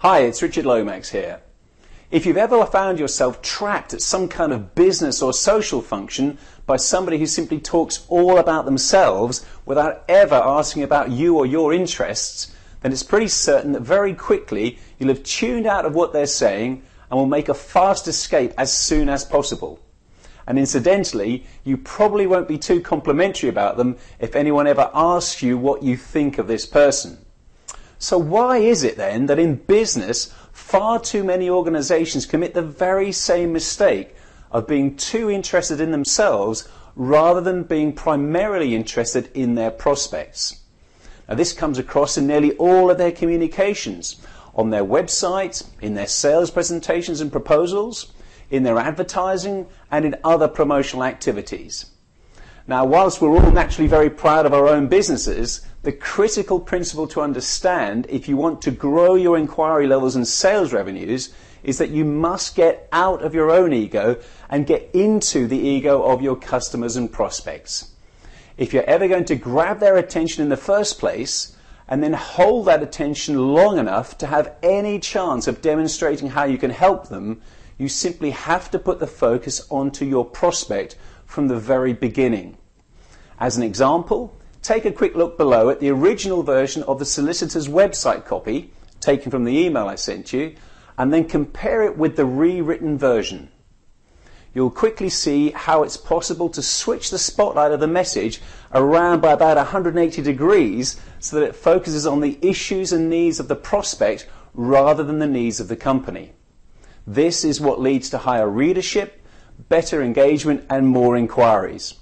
Hi, it's Richard Lomax here. If you've ever found yourself trapped at some kind of business or social function by somebody who simply talks all about themselves without ever asking about you or your interests, then it's pretty certain that very quickly you'll have tuned out of what they're saying and will make a fast escape as soon as possible. And incidentally, you probably won't be too complimentary about them if anyone ever asks you what you think of this person. So why is it then that in business, far too many organizations commit the very same mistake of being too interested in themselves rather than being primarily interested in their prospects? Now, this comes across in nearly all of their communications, on their website, in their sales presentations and proposals, in their advertising, and in other promotional activities. Now, whilst we're all naturally very proud of our own businesses, the critical principle to understand if you want to grow your inquiry levels and sales revenues is that you must get out of your own ego and get into the ego of your customers and prospects. If you're ever going to grab their attention in the first place and then hold that attention long enough to have any chance of demonstrating how you can help them, you simply have to put the focus onto your prospect from the very beginning. As an example, take a quick look below at the original version of the solicitor's website copy, taken from the email I sent you, and then compare it with the rewritten version. You'll quickly see how it's possible to switch the spotlight of the message around by about 180 degrees so that it focuses on the issues and needs of the prospect rather than the needs of the company. This is what leads to higher readership, better engagement, and more inquiries.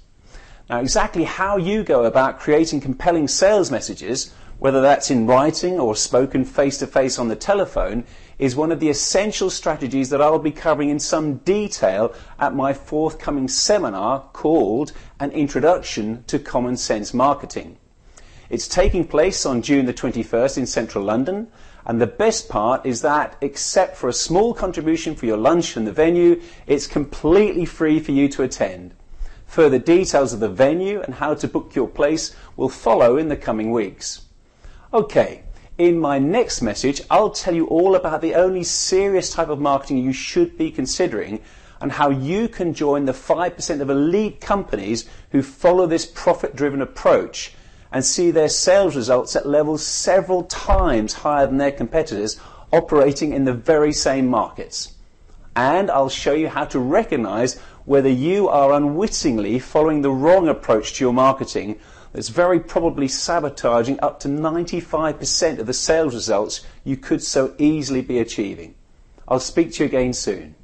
Now, exactly how you go about creating compelling sales messages, whether that's in writing or spoken face-to-face on the telephone, is one of the essential strategies that I'll be covering in some detail at my forthcoming seminar called An Introduction to Common Sense Marketing. It's taking place on June the 21st in central London, and the best part is that, except for a small contribution for your lunch and the venue, it's completely free for you to attend. Further details of the venue and how to book your place will follow in the coming weeks. Okay, in my next message, I'll tell you all about the only serious type of marketing you should be considering and how you can join the 5% of elite companies who follow this profit-driven approach and see their sales results at levels several times higher than their competitors operating in the very same markets. And I'll show you how to recognize whether you are unwittingly following the wrong approach to your marketing that's very probably sabotaging up to 95% of the sales results you could so easily be achieving. I'll speak to you again soon.